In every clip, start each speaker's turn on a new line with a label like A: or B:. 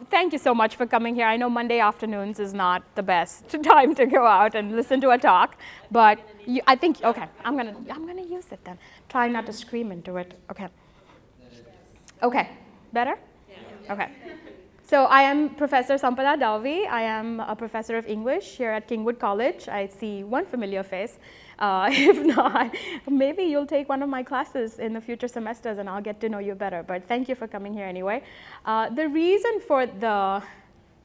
A: Thank you so much for coming here. I know Monday afternoons is not the best time to go out and listen to a talk, but I think, okay, I'm gonna use it then. Try not to scream into it. Okay. Okay, better? Okay. So I am Professor Sampada Dalvi. I am a professor of English here at Kingwood College. I see one familiar face. If not, maybe you'll take one of my classes in the future semesters and I'll get to know you better. But thank you for coming here anyway. The reason for the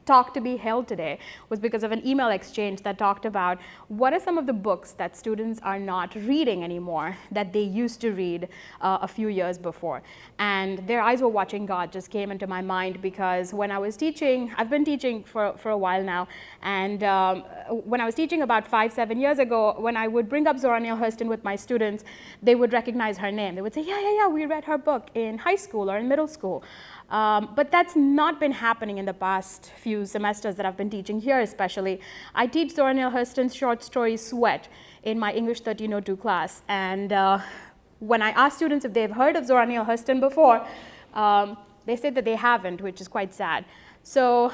A: talk to be held today was because of an email exchange that talked about what are some of the books that students are not reading anymore that they used to read a few years before. And Their Eyes Were Watching God just came into my mind because when I was teaching, I've been teaching for a while now, and when I was teaching about 5-7 years ago, when I would bring up Zora Neale Hurston with my students, they would recognize her name. They would say, yeah, we read her book in high school or in middle school. But that's not been happening in the past few semesters that I've been teaching here especially. I teach Zora Neale Hurston's short story Sweat in my English 1302 class. And when I ask students if they've heard of Zora Neale Hurston before, they say that they haven't, which is quite sad. So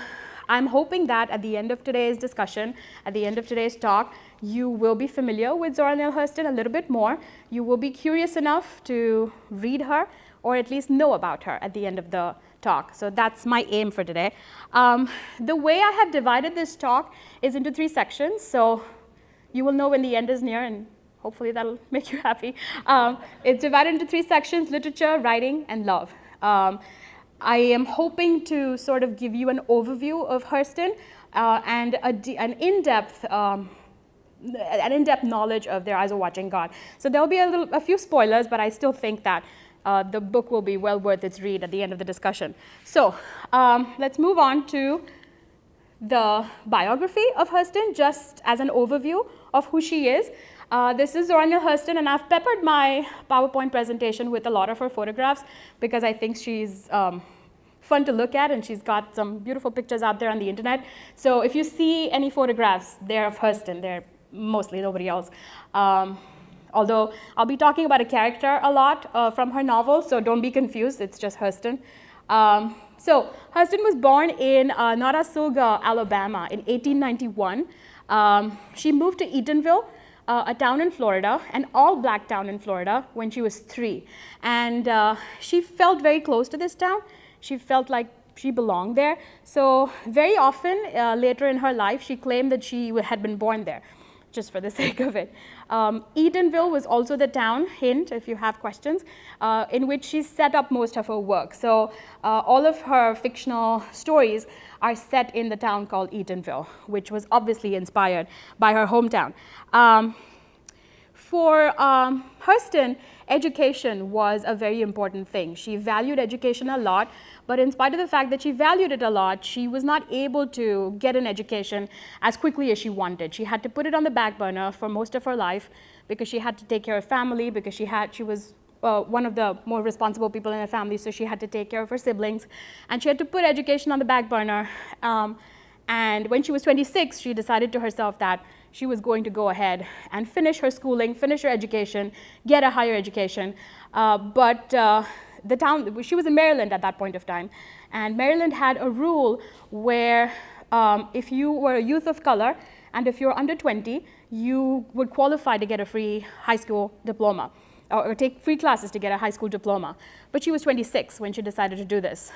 A: I'm hoping that at the end of today's discussion, at the end of today's talk, you will be familiar with Zora Neale Hurston a little bit more. You will be curious enough to read her, or at least know about her at the end of the talk. So that's my aim for today. The way I have divided this talk is into 3 sections. So you will know when the end is near, and hopefully that'll make you happy. It's divided into 3 sections: literature, writing, and love. I am hoping to sort of give you an overview of Hurston and an in-depth knowledge of Their Eyes Were Watching God. So there'll be a few spoilers, but I still think that the book will be well worth its read at the end of the discussion. So let's move on to the biography of Hurston, just as an overview of who she is. This is Zora Neale Hurston, and I've peppered my PowerPoint presentation with a lot of her photographs because I think she's fun to look at, and she's got some beautiful pictures out there on the internet. So if you see any photographs, they're of Hurston. They're mostly nobody else. Although I'll be talking about a character a lot from her novel, so don't be confused, it's just Hurston. So Hurston was born in Notasulga, Alabama in 1891. She moved to Eatonville, a town in Florida, an all-black town in Florida, when she was 3. And she felt very close to this town. She felt like she belonged there. So very often later in her life, she claimed that she had been born there, just for the sake of it. Eatonville was also the town, hint if you have questions, in which she set up most of her work. So all of her fictional stories are set in the town called Eatonville, which was obviously inspired by her hometown. For Hurston, education was a very important thing. She valued education a lot, but in spite of the fact that she valued it a lot, she was not able to get an education as quickly as she wanted. She had to put it on the back burner for most of her life because she had to take care of family, because she was one of the more responsible people in her family, so she had to take care of her siblings, and she had to put education on the back burner. And when she was 26, she decided to herself that she was going to go ahead and finish her schooling, finish her education, get a higher education. The town, she was in Maryland at that point of time, and Maryland had a rule where if you were a youth of color and if you're under 20, you would qualify to get a free high school diploma, or take free classes to get a high school diploma. But she was 26 when she decided to do this.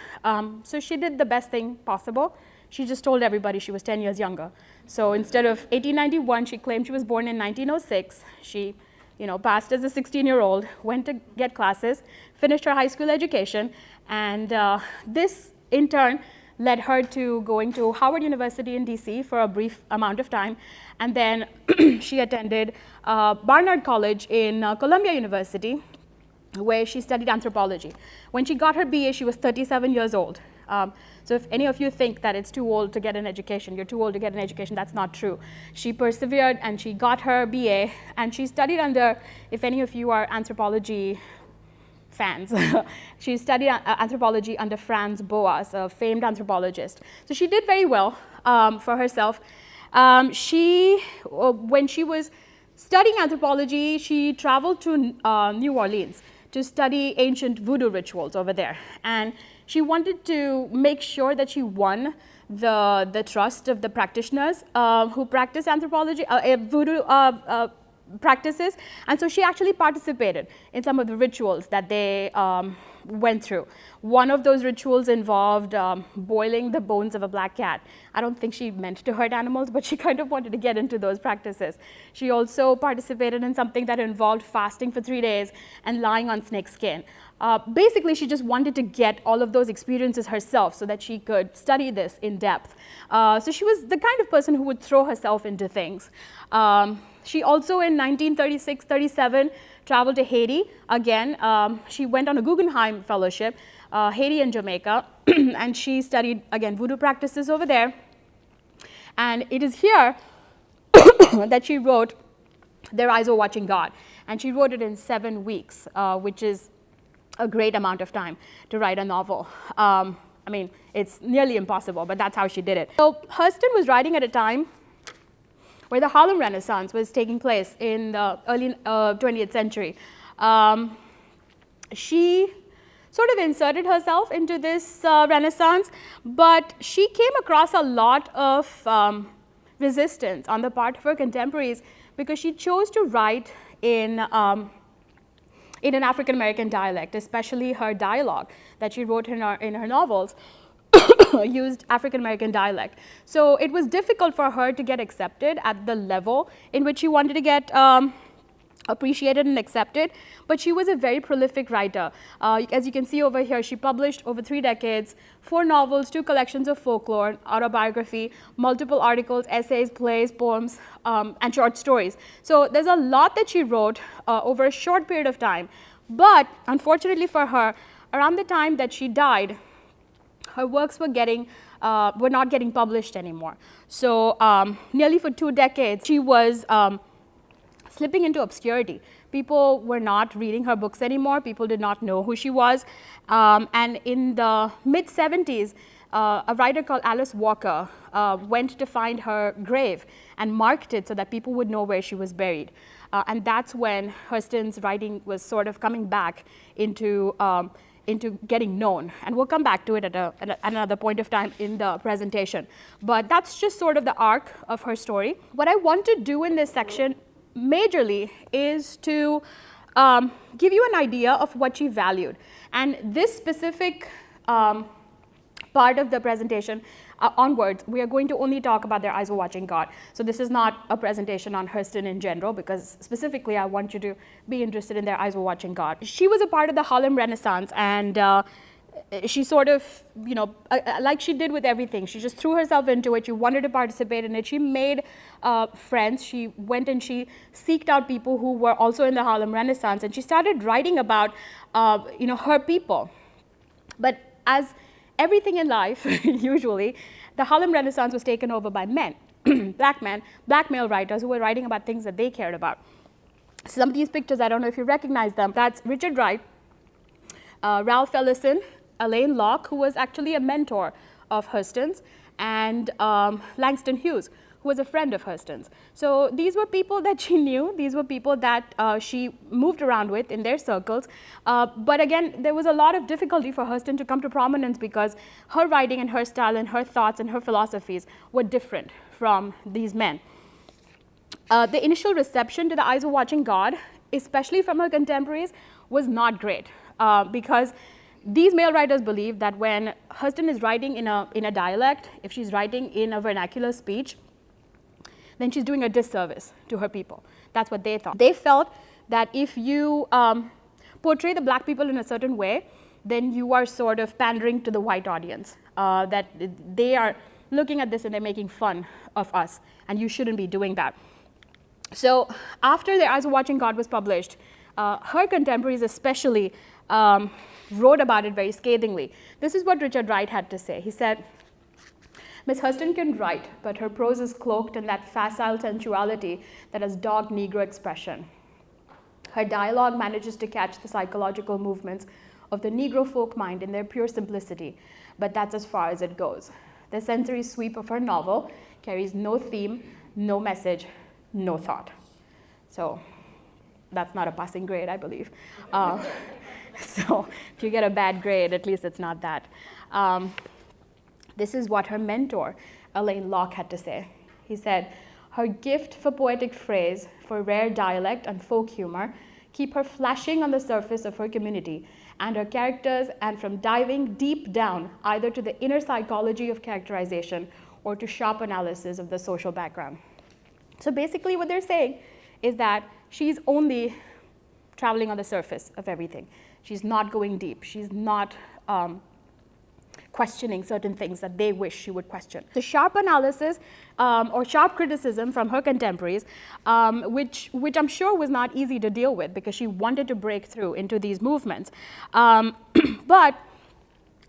A: So she did the best thing possible. She just told everybody she was 10 years younger. So instead of 1891, she claimed she was born in 1906. She passed as a 16-year-old, went to get classes, finished her high school education, and this, in turn, led her to going to Howard University in DC for a brief amount of time, and then she attended Barnard College in Columbia University, where she studied anthropology. When she got her BA, she was 37 years old. So if any of you think that it's too old to get an education, you're too old to get an education, that's not true. She persevered and she got her BA, and she studied under, if any of you are anthropology fans, she studied anthropology under Franz Boas, a famed anthropologist. So she did very well for herself. When she was studying anthropology, she traveled to New Orleans to study ancient voodoo rituals over there. And she wanted to make sure that she won the trust of the practitioners who practice anthropology, voodoo practices. And so she actually participated in some of the rituals that they went through. One of those rituals involved boiling the bones of a black cat. I don't think she meant to hurt animals, but she kind of wanted to get into those practices. She also participated in something that involved fasting for 3 days and lying on snake skin. Basically, she just wanted to get all of those experiences herself so that she could study this in depth. So she was the kind of person who would throw herself into things. She also, in 1936-37, traveled to Haiti. Again, she went on a Guggenheim Fellowship, Haiti and Jamaica, and she studied, again, voodoo practices over there. And it is here that she wrote Their Eyes Were Watching God. And she wrote it in 7 weeks, which is a great amount of time to write a novel. I mean, it's nearly impossible, but that's how she did it. So Hurston was writing at a time where the Harlem Renaissance was taking place in the early 20th century. She sort of inserted herself into this Renaissance, but she came across a lot of resistance on the part of her contemporaries because she chose to write in an African-American dialect, especially her dialogue that she wrote in her novels used African-American dialect. So it was difficult for her to get accepted at the level in which she wanted to get appreciated and accepted, but she was a very prolific writer. As you can see over here, she published over 3 decades, 4 novels, 2 collections of folklore, autobiography, multiple articles, essays, plays, poems, and short stories. So there's a lot that she wrote over a short period of time, but unfortunately for her, around the time that she died, her works were not getting published anymore. So nearly for 2 decades, she was slipping into obscurity. People were not reading her books anymore. People did not know who she was. And in the mid-70s, a writer called Alice Walker went to find her grave and marked it so that people would know where she was buried. And that's when Hurston's writing was sort of coming back into getting known. And we'll come back to it at another point of time in the presentation. But that's just sort of the arc of her story. What I want to do in this section majorly is to give you an idea of what she valued. And this specific part of the presentation onwards, we are going to only talk about Their Eyes Were Watching God. So this is not a presentation on Hurston in general, because specifically I want you to be interested in Their Eyes Were Watching God. She was a part of the Harlem Renaissance, and she sort of, like she did with everything, she just threw herself into it. She wanted to participate in it. She made friends. She went and she seeked out people who were also in the Harlem Renaissance, and she started writing about, her people. But as everything in life, usually, the Harlem Renaissance was taken over by men, black male writers who were writing about things that they cared about. Some of these pictures, I don't know if you recognize them. That's Richard Wright, Ralph Ellison, Elaine Locke, who was actually a mentor of Hurston's, and Langston Hughes, who was a friend of Hurston's. So these were people that she knew. These were people that she moved around with in their circles. But again, there was a lot of difficulty for Hurston to come to prominence because her writing and her style and her thoughts and her philosophies were different from these men. The initial reception to The Eyes Were Watching God, especially from her contemporaries, was not great because these male writers believed that when Hurston is writing in a dialect, if she's writing in a vernacular speech, then she's doing a disservice to her people. That's what they thought. They felt that if you portray the black people in a certain way, then you are sort of pandering to the white audience, that they are looking at this and they're making fun of us, and you shouldn't be doing that. So after Their Eyes Were Watching God was published, her contemporaries especially wrote about it very scathingly. This is what Richard Wright had to say. He said, "Miss Hurston can write, but her prose is cloaked in that facile sensuality that has dogged Negro expression. Her dialogue manages to catch the psychological movements of the Negro folk mind in their pure simplicity, but that's as far as it goes. The sensory sweep of her novel carries no theme, no message, no thought." So that's not a passing grade, I believe. So if you get a bad grade, at least it's not that. This is what her mentor, Elaine Locke, had to say. He said, her gift for poetic phrase, for rare dialect and folk humor, keep her flashing on the surface of her community and her characters, and from diving deep down, either to the inner psychology of characterization or to sharp analysis of the social background. So basically what they're saying is that she's only traveling on the surface of everything. She's not going deep. She's not questioning certain things that they wish she would question. The sharp analysis or sharp criticism from her contemporaries, which I'm sure was not easy to deal with because she wanted to break through into these movements. But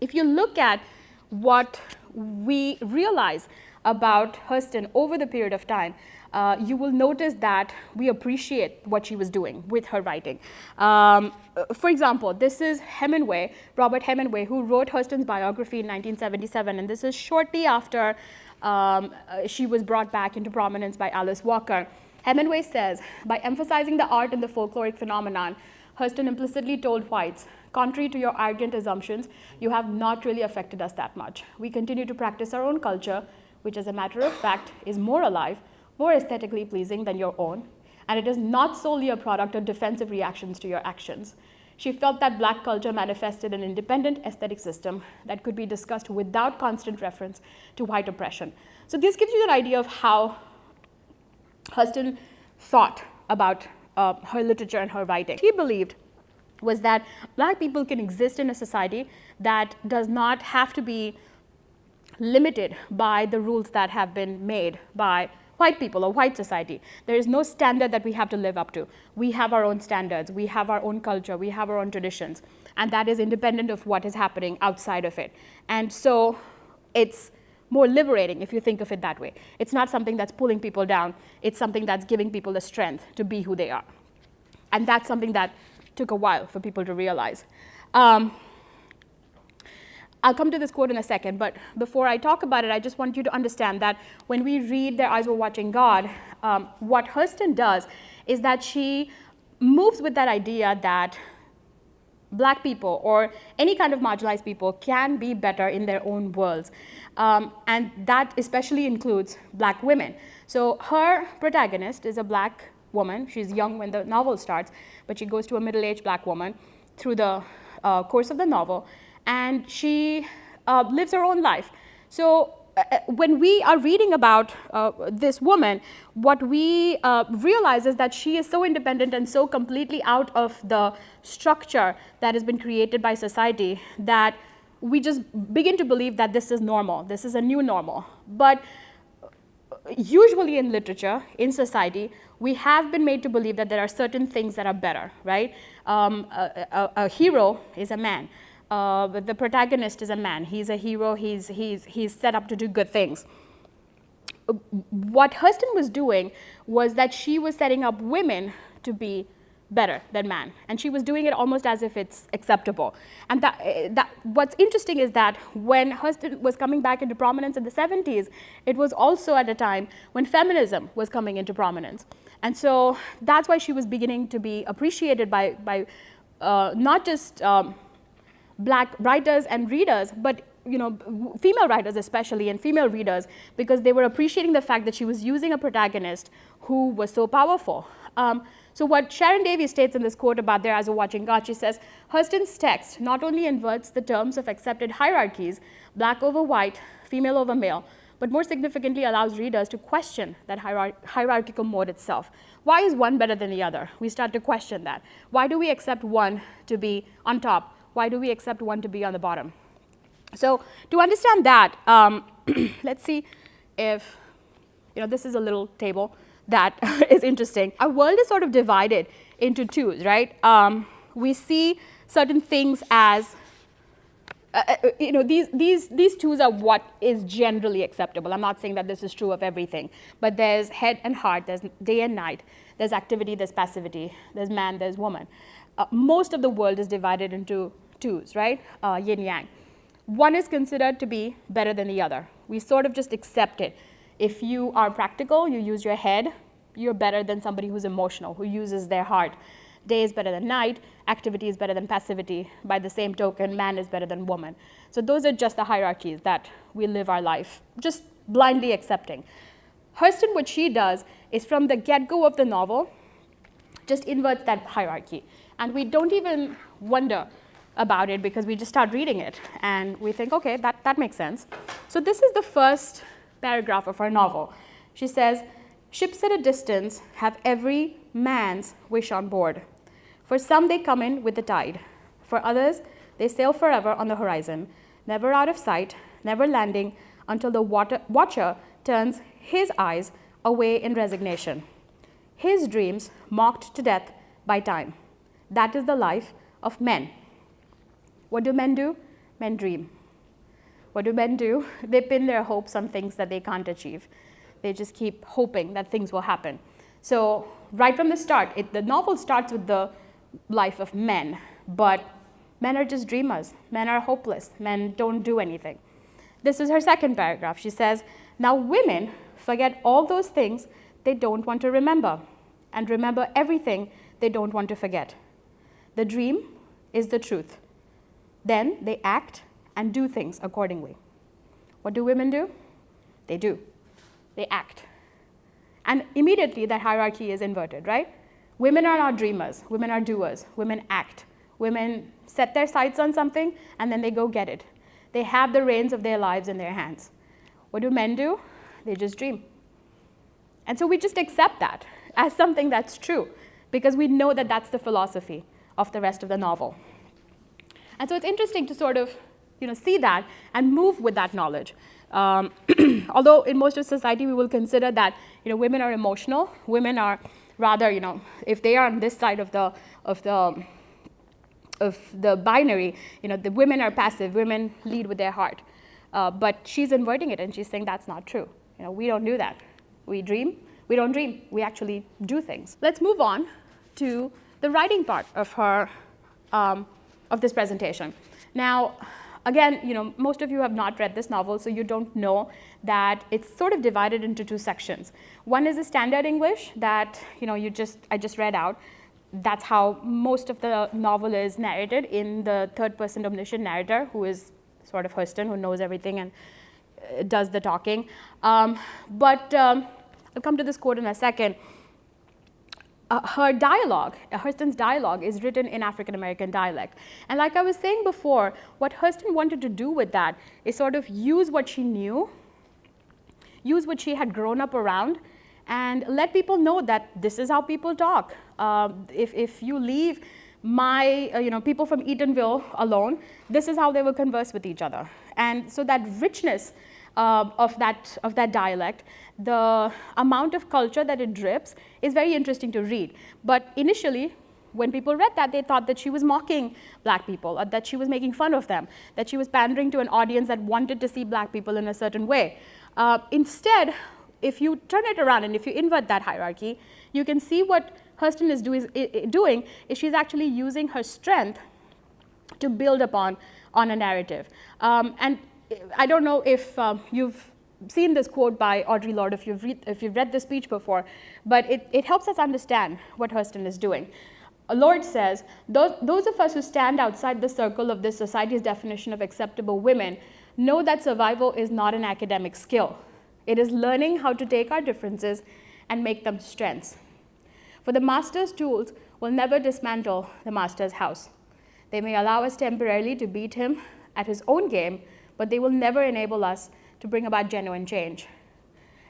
A: if you look at what we realize about Hurston over the period of time, you will notice that we appreciate what she was doing with her writing. For example, this is Hemingway, Robert Hemingway, who wrote Hurston's biography in 1977, and this is shortly after she was brought back into prominence by Alice Walker. Hemingway says, by emphasizing the art and the folkloric phenomenon, Hurston implicitly told whites, contrary to your arrogant assumptions, you have not really affected us that much. We continue to practice our own culture, which as a matter of fact is more alive, more aesthetically pleasing than your own, and it is not solely a product of defensive reactions to your actions. She felt that black culture manifested an independent aesthetic system that could be discussed without constant reference to white oppression. So this gives you an idea of how Hurston thought about her literature and her writing. She believed was that black people can exist in a society that does not have to be limited by the rules that have been made by white people or white society. There is no standard that we have to live up to. We have our own standards, we have our own culture, we have our own traditions, and that is independent of what is happening outside of it. And so it's more liberating if you think of it that way. It's not something that's pulling people down, it's something that's giving people the strength to be who they are. And that's something that took a while for people to realize. I'll come to this quote in a second, but before I talk about it, I just want you to understand that when we read Their Eyes Were Watching God, what Hurston does is that she moves with that idea that black people or any kind of marginalized people can be better in their own worlds. And that especially includes black women. So her protagonist is a black woman. She's young when the novel starts, but she goes to a middle-aged black woman through the course of the novel. And she lives her own life. So when we are reading about this woman, what we realize is that she is so independent and so completely out of the structure that has been created by society that we just begin to believe that this is normal, this is a new normal. But usually in literature, in society, we have been made to believe that there are certain things that are better, right? A hero is a man. The protagonist is a man. He's a hero. He's set up to do good things. What Hurston was doing was that she was setting up women to be better than man, and she was doing it almost as if it's acceptable. And what's interesting is that when Hurston was coming back into prominence in the 70s, it was also at a time when feminism was coming into prominence, and so that's why she was beginning to be appreciated by not just black writers and readers, but female writers especially and female readers, because they were appreciating the fact that she was using a protagonist who was so powerful. So what Sharon Davies states in this quote about Their Eyes Were Watching God, she says, Hurston's text not only inverts the terms of accepted hierarchies, black over white, female over male, but more significantly allows readers to question that hierarchical mode itself. Why is one better than the other? We start to question that. Why do we accept one to be on top? Why do we accept one to be on the bottom? So to understand that, let's see if, this is a little table that is interesting. Our world is sort of divided into twos, right? We see certain things as, these twos are what is generally acceptable. I'm not saying that this is true of everything, but there's head and heart, there's day and night, there's activity, there's passivity, there's man, there's woman. Most of the world is divided into twos, right? Yin yang. One is considered to be better than the other. We sort of just accept it. If you are practical, you use your head, you're better than somebody who's emotional, who uses their heart. Day is better than night, activity is better than passivity. By the same token, man is better than woman. So those are just the hierarchies that we live our life just blindly accepting. Hurston, what she does is from the get-go of the novel, just inverts that hierarchy. And we don't even wonder about it because we just start reading it and we think, okay, that makes sense. So this is the first paragraph of her novel. She says, ships at a distance have every man's wish on board. For some, they come in with the tide. For others, they sail forever on the horizon, never out of sight, never landing until the watcher turns his eyes away in resignation. His dreams mocked to death by time. That is the life of men. What do men do? Men dream. What do men do? They pin their hopes on things that they can't achieve. They just keep hoping that things will happen. So right from the start, the novel starts with the life of men, but men are just dreamers. Men are hopeless. Men don't do anything. This is her second paragraph. She says, now women forget all those things they don't want to remember and remember everything they don't want to forget. The dream is the truth. Then they act and do things accordingly. What do women do? They do. They act. And immediately that hierarchy is inverted, right? Women are not dreamers. Women are doers. Women act. Women set their sights on something and then they go get it. They have the reins of their lives in their hands. What do men do? They just dream. And so we just accept that as something that's true because we know that that's the philosophy of the rest of the novel. And so it's interesting to sort of see that and move with that knowledge. Although in most of society we will consider that women are emotional, women are rather if they are on this side of the binary, the women are passive, women lead with their heart. But she's inverting it and she's saying that's not true. We don't do that. We dream. We don't dream. We actually do things. Let's move on to the writing part of her of this presentation. Now, again, most of you have not read this novel, so you don't know that it's sort of divided into two sections. One is the standard English that I just read out. That's how most of the novel is narrated in the third-person omniscient narrator, who is sort of Hurston, who knows everything and does the talking. But I'll come to this quote in a second. Her dialogue, Hurston's dialogue, is written in African American dialect. And like I was saying before, what Hurston wanted to do with that is sort of use what she knew, use what she had grown up around, and let people know that this is how people talk. If you leave people from Eatonville alone, this is how they will converse with each other. And so that richness of that dialect, the amount of culture that it drips is very interesting to read. But initially, when people read that, they thought that she was mocking black people, or that she was making fun of them, that she was pandering to an audience that wanted to see black people in a certain way. Instead, if you turn it around and if you invert that hierarchy, you can see what Hurston is doing is she's actually using her strength to build upon a narrative. And I don't know if you've seen this quote by Audre Lorde, if you've read this speech before, but it helps us understand what Hurston is doing. Lorde says, those of us who stand outside the circle of this society's definition of acceptable women know that survival is not an academic skill. It is learning how to take our differences and make them strengths. For the master's tools will never dismantle the master's house. They may allow us temporarily to beat him at his own game, but they will never enable us to bring about genuine change.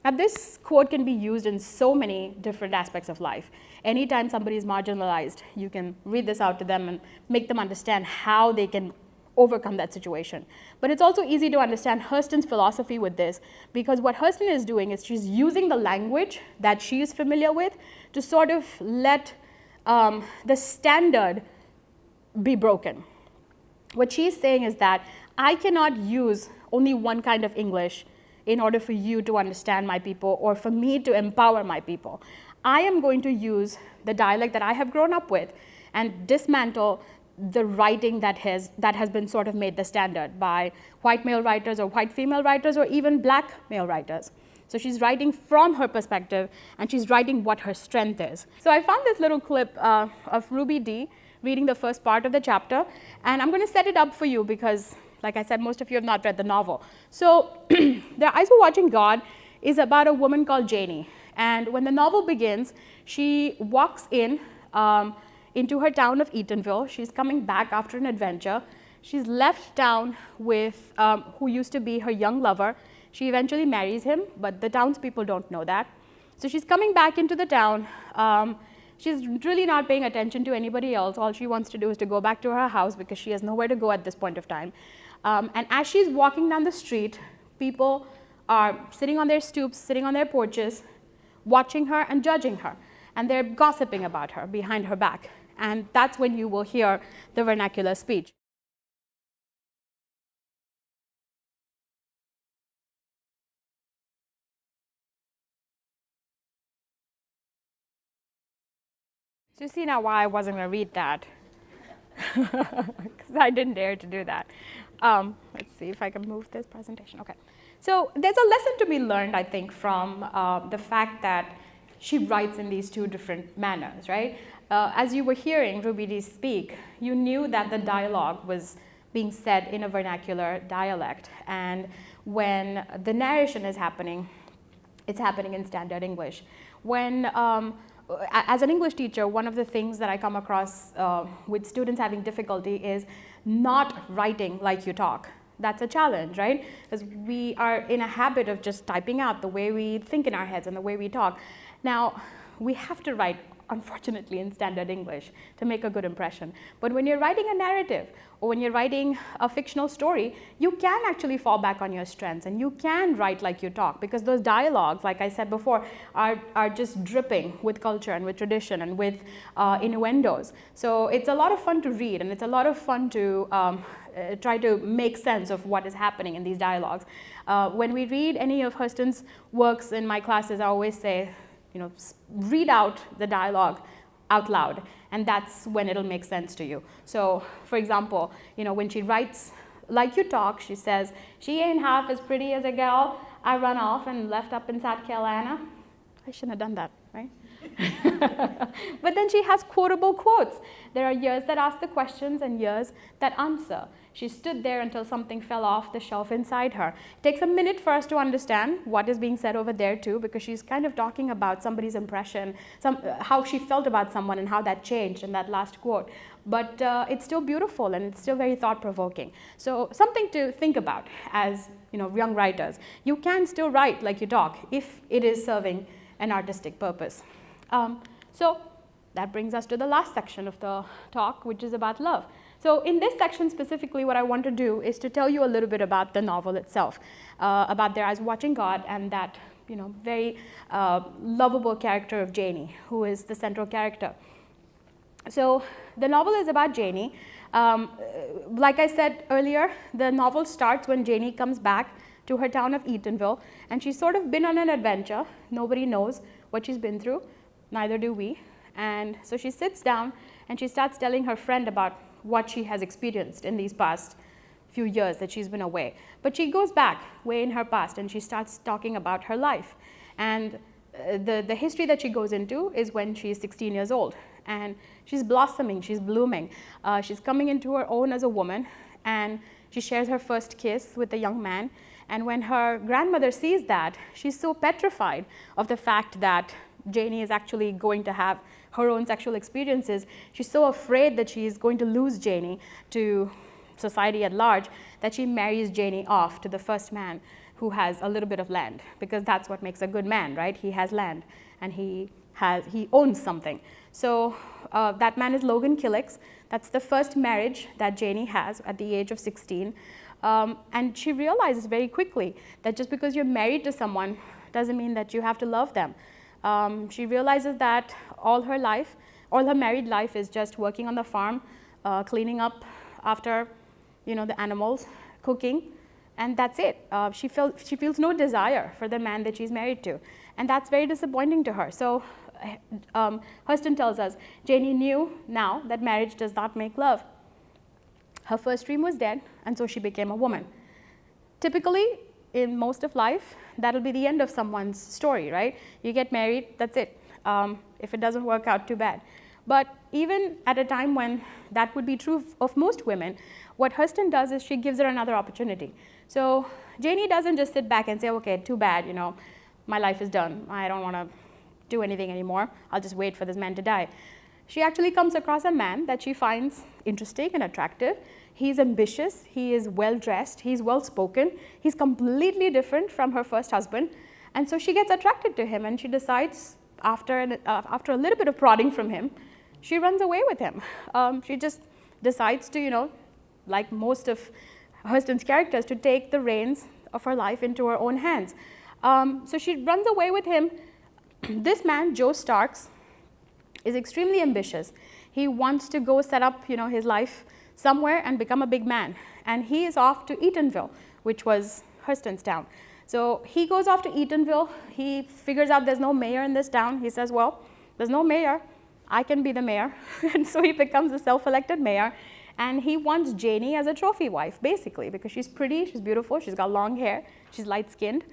A: Now, this quote can be used in so many different aspects of life. Anytime somebody is marginalized, you can read this out to them and make them understand how they can overcome that situation. But it's also easy to understand Hurston's philosophy with this, because what Hurston is doing is she's using the language that she is familiar with to sort of let the standard be broken. What she's saying is that I cannot use only one kind of English in order for you to understand my people or for me to empower my people. I am going to use the dialect that I have grown up with and dismantle the writing that has been sort of made the standard by white male writers or white female writers or even black male writers. So she's writing from her perspective, and she's writing what her strength is. So I found this little clip of Ruby Dee reading the first part of the chapter, and I'm going to set it up for you because, like I said, most of you have not read the novel. So Their Eyes Were Watching God is about a woman called Janie. And when the novel begins, she walks into her town of Eatonville. She's coming back after an adventure. She's left town with who used to be her young lover. She eventually marries him, but the townspeople don't know that. So she's coming back into the town. She's really not paying attention to anybody else. All she wants to do is to go back to her house because she has nowhere to go at this point of time. And as she's walking down the street, people are sitting on their stoops, sitting on their porches, watching her and judging her. And they're gossiping about her behind her back. And that's when you will hear the vernacular speech. So you see now why I wasn't going to read that, because I didn't dare to do that. Let's see if I can move this presentation. Okay. So there's a lesson to be learned, I think, from the fact that she writes in these two different manners, right? As you were hearing Ruby Dee speak, you knew that the dialogue was being said in a vernacular dialect. And when the narration is happening, it's happening in standard English. When as an English teacher, one of the things that I come across with students having difficulty is not writing like you talk. That's a challenge, right? Because we are in a habit of just typing out the way we think in our heads and the way we talk. Now, we have to write, unfortunately, in standard English to make a good impression. But when you're writing a narrative or when you're writing a fictional story, you can actually fall back on your strengths and you can write like you talk, because those dialogues, like I said before, are just dripping with culture and with tradition and with innuendos. So it's a lot of fun to read, and it's a lot of fun to try to make sense of what is happening in these dialogues. When we read any of Hurston's works in my classes, I always say, read out the dialogue out loud, and that's when it'll make sense to you. So, for example, when she writes like you talk, she says, "She ain't half as pretty as a gal I run off and left up in South Carolina." I shouldn't have done that, right? But then she has quotable quotes. There are years that ask the questions and years that answer. She stood there until something fell off the shelf inside her. It takes a minute for us to understand what is being said over there too, because she's kind of talking about somebody's impression, how she felt about someone and how that changed in that last quote. But it's still beautiful and it's still very thought-provoking. So something to think about as young writers. You can still write like you talk if it is serving an artistic purpose. So that brings us to the last section of the talk, which is about love. So in this section specifically, what I want to do is to tell you a little bit about the novel itself, about Their Eyes Watching God and that very lovable character of Janie, who is the central character. So the novel is about Janie. Like I said earlier, the novel starts when Janie comes back to her town of Eatonville, and she's sort of been on an adventure. Nobody knows what she's been through, neither do we. And so she sits down and she starts telling her friend about what she has experienced in these past few years that she's been away. But she goes back way in her past and she starts talking about her life. And the history that she goes into is when she's 16 years old. And she's blossoming, she's blooming. She's coming into her own as a woman, and she shares her first kiss with a young man. And when her grandmother sees that, she's so petrified of the fact that Janie is actually going to have her own sexual experiences. She's so afraid that she's going to lose Janie to society at large that she marries Janie off to the first man who has a little bit of land, because that's what makes a good man, right? He has land and he owns something. So that man is Logan Killicks. That's the first marriage that Janie has at the age of 16. And she realizes very quickly that just because you're married to someone doesn't mean that you have to love them. She realizes that all her married life is just working on the farm, cleaning up after the animals, cooking, and that's it. She feels no desire for the man that she's married to, and that's very disappointing to her. So Hurston tells us, Janie knew now that marriage does not make love. Her first dream was dead, and so she became a woman. Typically, in most of life, that'll be the end of someone's story, right? You get married, that's it. If it doesn't work out, too bad. But even at a time when that would be true of most women, what Hurston does is she gives her another opportunity. So Janie doesn't just sit back and say, okay, too bad, you know, my life is done. I don't want to do anything anymore. I'll just wait for this man to die. She actually comes across a man that she finds interesting and attractive. He's ambitious, he is well-dressed, he's well-spoken, he's completely different from her first husband. And so she gets attracted to him, and she decides, after a little bit of prodding from him, she runs away with him. She just decides to, you know, like most of Hurston's characters, to take the reins of her life into her own hands. So she runs away with him. This man, Joe Starks, is extremely ambitious. He wants to go set up, you know, his life somewhere and become a big man. And he is off to Eatonville, which was Hurston's town. So he goes off to Eatonville. He figures out there's no mayor in this town. He says, well, there's no mayor. I can be the mayor. And so he becomes a self-elected mayor. And he wants Janie as a trophy wife, basically, because she's pretty, she's beautiful, she's got long hair, she's light-skinned.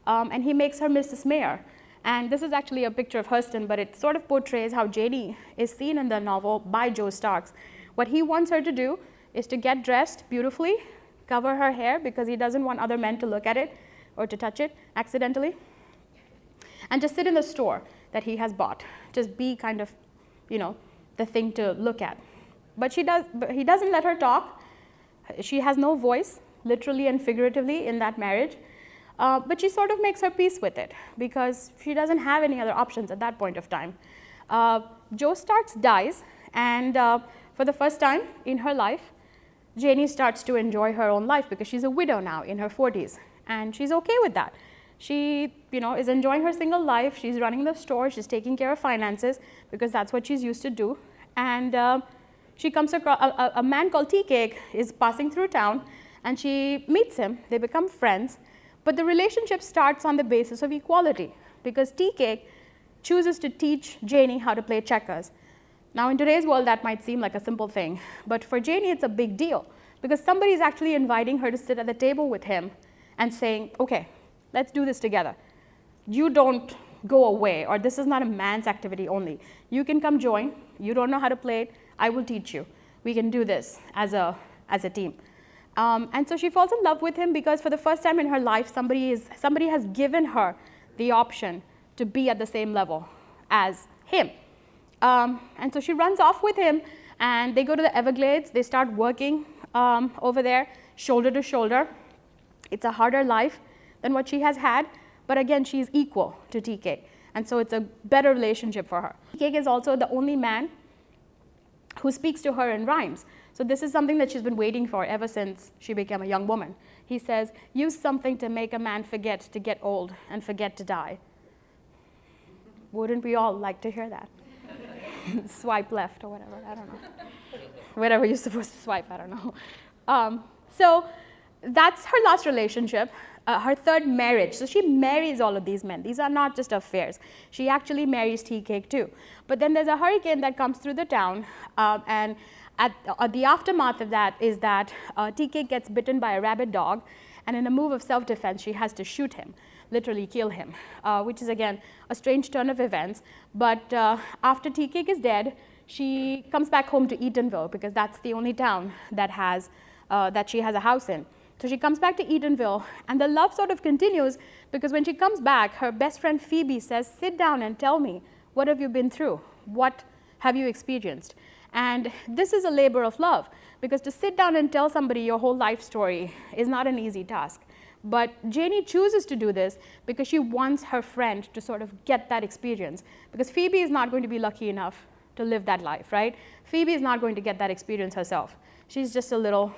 A: And he makes her Mrs. Mayor. And this is actually a picture of Hurston, but it sort of portrays how Janie is seen in the novel by Joe Starks. What he wants her to do is to get dressed beautifully, cover her hair because he doesn't want other men to look at it or to touch it accidentally, and just sit in the store that he has bought. Just be kind of, you know, the thing to look at. But he doesn't let her talk. She has no voice, literally and figuratively, in that marriage. But she sort of makes her peace with it because she doesn't have any other options at that point of time. Joe Starks dies, and for the first time in her life, Janie starts to enjoy her own life because she's a widow now in her 40s, and she's okay with that. She, you know, is enjoying her single life. She's running the store. She's taking care of finances because that's what she's used to do. And she comes across a man called Tea Cake is passing through town, and she meets him. They become friends. But the relationship starts on the basis of equality because Tea Cake chooses to teach Janie how to play checkers. Now, in today's world, that might seem like a simple thing, but for Janie, it's a big deal because somebody is actually inviting her to sit at the table with him and saying, okay, let's do this together. You don't go away, or this is not a man's activity only. You can come join. You don't know how to play it. I will teach you. We can do this as a team. And so she falls in love with him because for the first time in her life, somebody has given her the option to be at the same level as him. And so she runs off with him, and they go to the Everglades. They start working over there, shoulder to shoulder. It's a harder life than what she has had, but again, she's equal to Tea Cake. And so it's a better relationship for her. Tea Cake is also the only man who speaks to her in rhymes. So this is something that she's been waiting for ever since she became a young woman. He says, use something to make a man forget to get old and forget to die. Wouldn't we all like to hear that? Swipe left or whatever, I don't know. Whatever you're supposed to swipe, I don't know. So that's her last relationship, her third marriage. So she marries all of these men. These are not just affairs. She actually marries Tea Cake too. But then there's a hurricane that comes through the town, and the aftermath of that is that Tea Cake gets bitten by a rabid dog, and in a move of self-defense, she has to shoot him, literally kill him, which is, again, a strange turn of events. But after Tea Cake is dead, she comes back home to Eatonville because that's the only town that she has a house in. So she comes back to Eatonville, and the love sort of continues because when she comes back, her best friend Phoebe says, sit down and tell me, what have you been through? What have you experienced? And this is a labor of love because to sit down and tell somebody your whole life story is not an easy task. But Janie chooses to do this because she wants her friend to sort of get that experience, because Phoebe is not going to be lucky enough to live that life, right? Phoebe is not going to get that experience herself. She's just a little,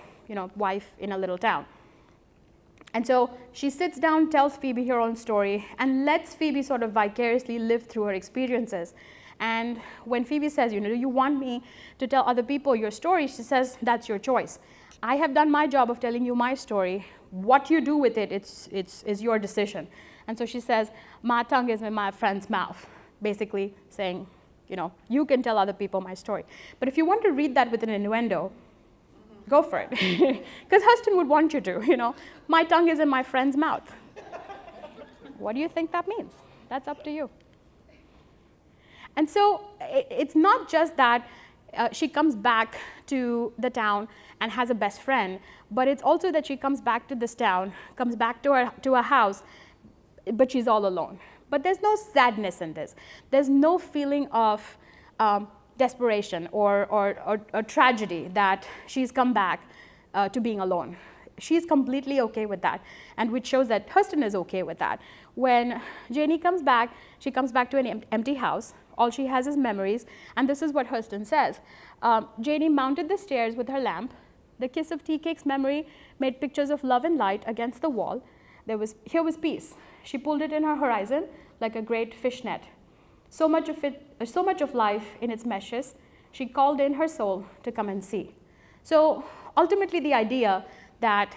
A: wife in a little town. And so she sits down, tells Phoebe her own story, and lets Phoebe sort of vicariously live through her experiences. And when Phoebe says, do you want me to tell other people your story? She says, that's your choice. I have done my job of telling you my story. What you do with it, is your decision. And so she says, my tongue is in my friend's mouth, basically saying, you can tell other people my story. But if you want to read that with an innuendo, go for it. Because Hurston would want you to, My tongue is in my friend's mouth. What do you think that means? That's up to you. And so it's not just that she comes back to the town and has a best friend, but it's also that she comes back to this town, comes back to her house, but she's all alone. But there's no sadness in this. There's no feeling of desperation or tragedy that she's come back to being alone. She's completely okay with that, and which shows that Hurston is okay with that. When Janie comes back, she comes back to an empty house. All she has is memories, and this is what Hurston says. Janie mounted the stairs with her lamp. The kiss of tea cake's memory made pictures of love and light against the wall. Here was peace. She pulled it in her horizon like a great fish net. So much of life in its meshes. She called in her soul to come and see. So ultimately, the idea that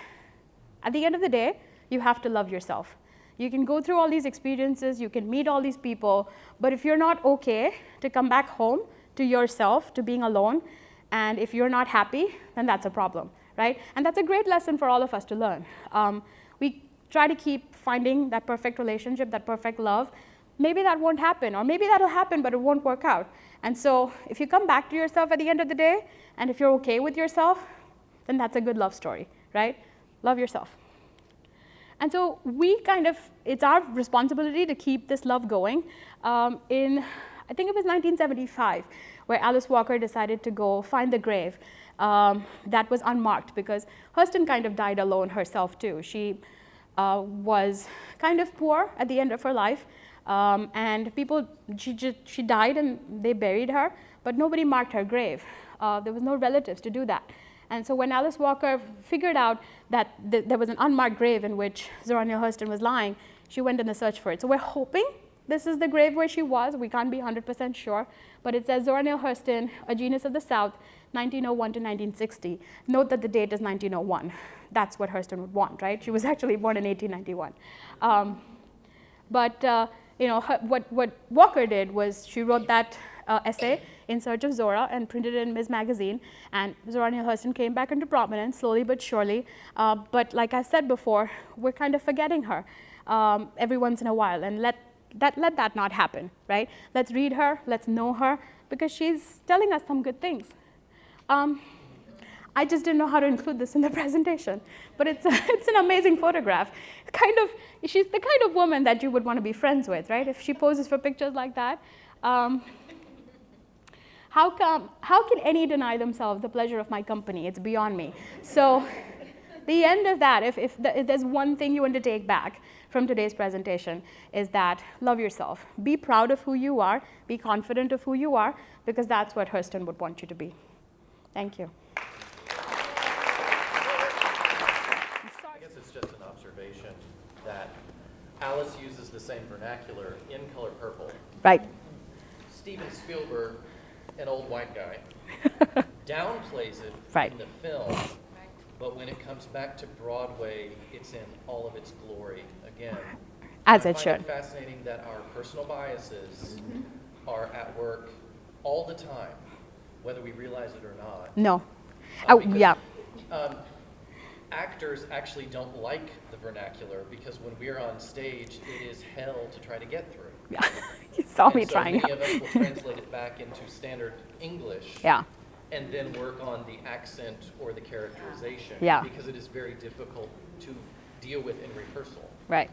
A: at the end of the day, you have to love yourself. You can go through all these experiences, you can meet all these people, but if you're not okay to come back home to yourself, to being alone, and if you're not happy, then that's a problem, right? And that's a great lesson for all of us to learn. We try to keep finding that perfect relationship, that perfect love. Maybe that won't happen, or maybe that'll happen, but it won't work out. And so if you come back to yourself at the end of the day, and if you're okay with yourself, then that's a good love story, right? Love yourself. And so it's our responsibility to keep this love going. I think it was 1975, where Alice Walker decided to go find the grave that was unmarked, because Hurston kind of died alone herself too. She was kind of poor at the end of her life, and she died and they buried her, but nobody marked her grave. There was no relatives to do that. And so when Alice Walker figured out that there was an unmarked grave in which Zora Neale Hurston was lying, she went in the search for it. So we're hoping this is the grave where she was. We can't be 100% sure, but it says Zora Neale Hurston, a genius of the South, 1901 to 1960. Note that the date is 1901. That's what Hurston would want, right? She was actually born in 1891. What Walker did was she wrote that essay, In Search of Zora, and printed it in Ms. Magazine. And Zora Neale Hurston came back into prominence slowly but surely. But like I said before, we're kind of forgetting her every once in a while. And let that not happen, right? Let's read her, let's know her, because she's telling us some good things. I just didn't know how to include this in the presentation, but it's an amazing photograph. She's the kind of woman that you would want to be friends with, right? If she poses for pictures like that. How can any deny themselves the pleasure of my company? It's beyond me. So the end of that, if there's one thing you want to take back from today's presentation, is that love yourself. Be proud of who you are. Be confident of who you are, because that's what Hurston would want you to be. Thank you.
B: I guess it's just an observation that Alice uses the same vernacular in Color Purple.
A: Right.
B: Steven Spielberg, an old white guy, downplays it
A: Right.
B: in the film, but when it comes back to Broadway, it's in all of its glory again.
A: As
B: I
A: it
B: find
A: should.
B: it fascinating that our personal biases are at work all the time, whether we realize it or not.
A: No.
B: Because,
A: Yeah.
B: Actors actually don't like the vernacular, because when we're on stage, it is hell to try to get through.
A: Yeah. You saw me
B: And so
A: trying
B: many
A: out.
B: of us will translate it back into standard English.
A: Yeah.
B: And then work on the accent or the characterization.
A: Yeah.
B: Because it is very difficult to deal with in rehearsal.
A: Right.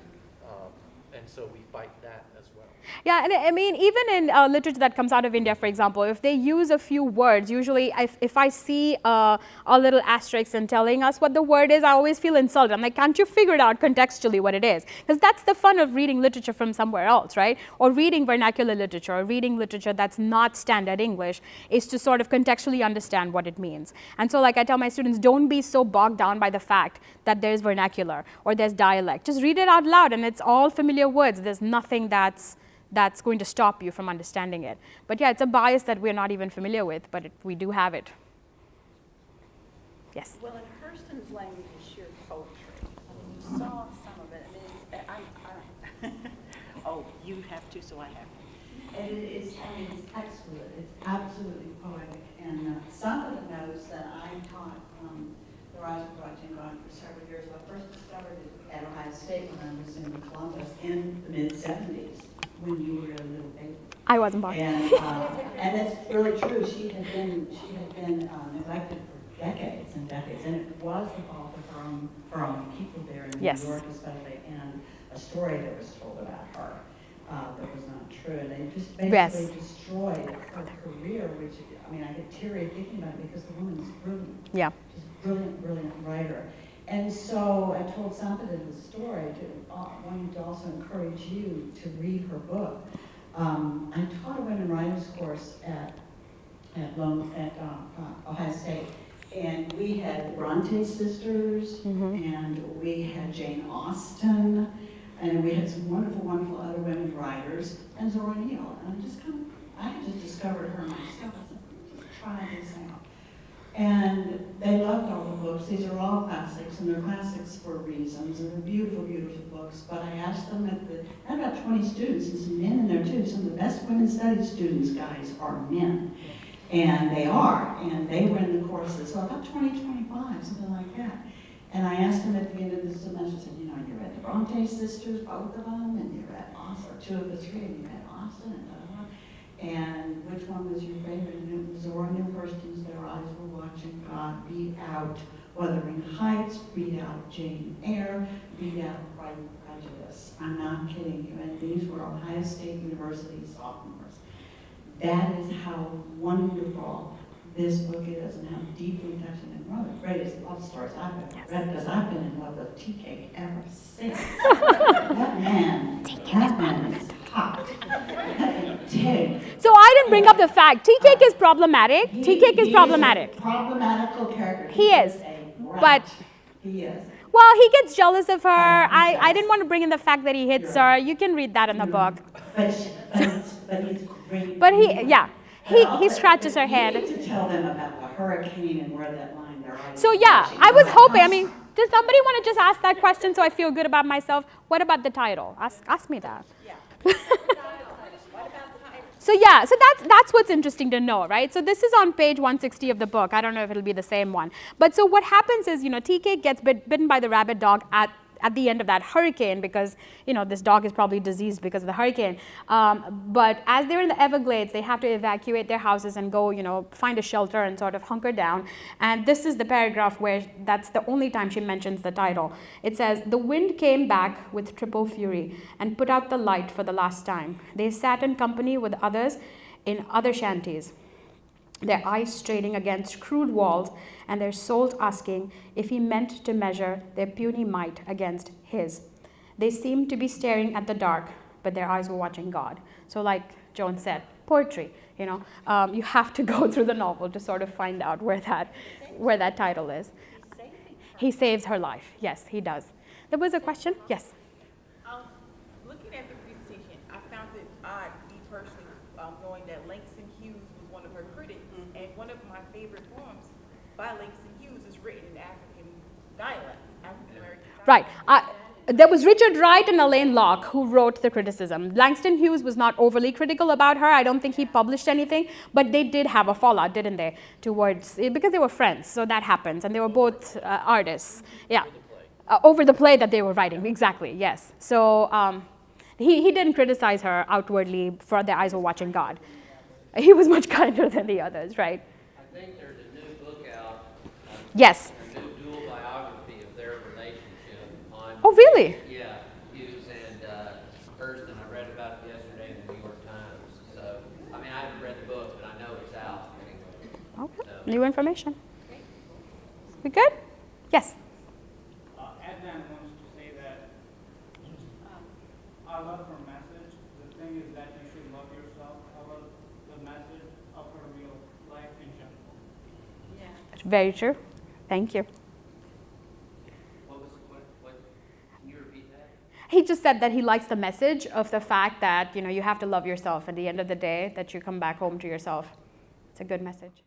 B: And so we fight that as well.
A: Yeah, and I mean, even in literature that comes out of India, for example, if they use a few words, usually if I see a little asterisk and telling us what the word is, I always feel insulted. I'm like, can't you figure it out contextually what it is? Because that's the fun of reading literature from somewhere else, right? Or reading vernacular literature, or reading literature that's not standard English, is to sort of contextually understand what it means. And so like I tell my students, don't be so bogged down by the fact that there's vernacular or there's dialect. Just read it out loud, and it's all familiar words. There's nothing that's going to stop you from understanding it. But yeah, it's a bias that we're not even familiar with, but we do have it. Yes?
C: Well, in Hurston's language is sheer poetry. I mean, you saw some of it. I mean, oh, you have to, so I have to.
D: And it's excellent. It's absolutely poetic. And some of the notes that I taught Rise of Watching God for several years. I first discovered it at Ohio State when I was in Columbus in the mid-70s, when you were a little baby.
A: I wasn't born.
D: And it's really true. She had been neglected for decades and decades, and it was the fault of her own people there in
A: Yes.
D: New York, especially, and a story that was told about her that was not true. And they just basically destroyed her career, which, I mean, I get teary thinking about it because the woman's brilliant.
A: Yeah.
D: She's a brilliant, brilliant writer. And so I told somebody the story, wanting to also encourage you to read her book. I taught a women writers course at Ohio State, and we had Bronte sisters, and we had Jane Austen, and we had some wonderful, wonderful other women writers, and Zora Neale. And I had just discovered her myself. I said, try this out. And they loved all the books. These are all classics, and they're classics for reasons. And they're beautiful, beautiful books. But I asked them I had about 20 students, and some men in there too. Some of the best women's studies students, guys, are men. And they are. And they were in the courses. So about 20, 25, something like that. And I asked them at the end of the semester, I said, you read the Bronte sisters, both of them, and you read Austen, or 2 of the 3, and you read Austen, and and which one was your favorite? And it was Zora Neale Hurston's Their Eyes Were Watching God. Read out Wuthering Heights, read out Jane Eyre, read out Pride and Prejudice. I'm not kidding you. And these were Ohio State University sophomores. That is how wonderful this book is and how deeply touching and one of the greatest love stories I've ever read, because I've been in love with Tea Cake ever since. That man is hot.
A: So I didn't bring up the fact. Tea Cake is problematic. Tea Cake is problematic.
D: He is a problematical character.
A: He is. But
D: he is.
A: Well, he gets jealous of her. I didn't want to bring in the fact that he hits her. You can read that in the book.
D: But he's great.
A: But he scratches her head.
D: You need to tell them about the hurricane and where that line there is.
A: So yeah, I was hoping. I mean, does somebody want to just ask that question so I feel good about myself? What about the title? Ask me that.
C: Yeah.
A: So yeah, so that's what's interesting to know, right? So this is on page 160 of the book. I don't know if it'll be the same one. But so what happens is, Tea Cake gets bitten by the rabid dog at the end of that hurricane because, this dog is probably diseased because of the hurricane. But as they're in the Everglades, they have to evacuate their houses and go, find a shelter and sort of hunker down. And this is the paragraph where that's the only time she mentions the title. It says, "The wind came back with triple fury and put out the light for the last time. They sat in company with others in other shanties, their eyes straining against crude walls, and their souls asking if he meant to measure their puny might against his. They seemed to be staring at the dark, but their eyes were watching God." So like Joan said, poetry, you have to go through the novel to sort of find out where that title is. He saves her life. Yes, he does. There was a question? Yes.
E: Looking at the presentation, I found it odd, me personally, knowing that Langston Hughes was one of her critics, and one of my favorite poems by Langston Hughes is written in African dialect, African American dialect.
A: Right. There was Richard Wright and Elaine Locke who wrote the criticism. Langston Hughes was not overly critical about her. I don't think he published anything, but they did have a fallout, didn't they, because they were friends, so that happens, and they were both artists. Yeah. Over the play that they were writing, exactly, yes. So he didn't criticize her outwardly for Their Eyes Were Watching God. He was much kinder than the others, right?
F: I think there's a new book out.
A: Yes.
F: A new dual biography of their relationship on.
A: Oh, really?
F: Yeah, Hughes and Hurston. I read about it yesterday in the New York Times. So, I mean, I haven't read the book, but I know it's out anyway.
A: Okay.
F: So.
A: New information. We good? Yes.
G: Adnan wants to say that I love her message. The thing is that you should love yourself. I love the message of her real life in general.
C: Yeah.
A: Very true. Thank you.
F: What can you repeat that?
A: He just said that he likes the message of the fact that, you have to love yourself at the end of the day, that you come back home to yourself. It's a good message.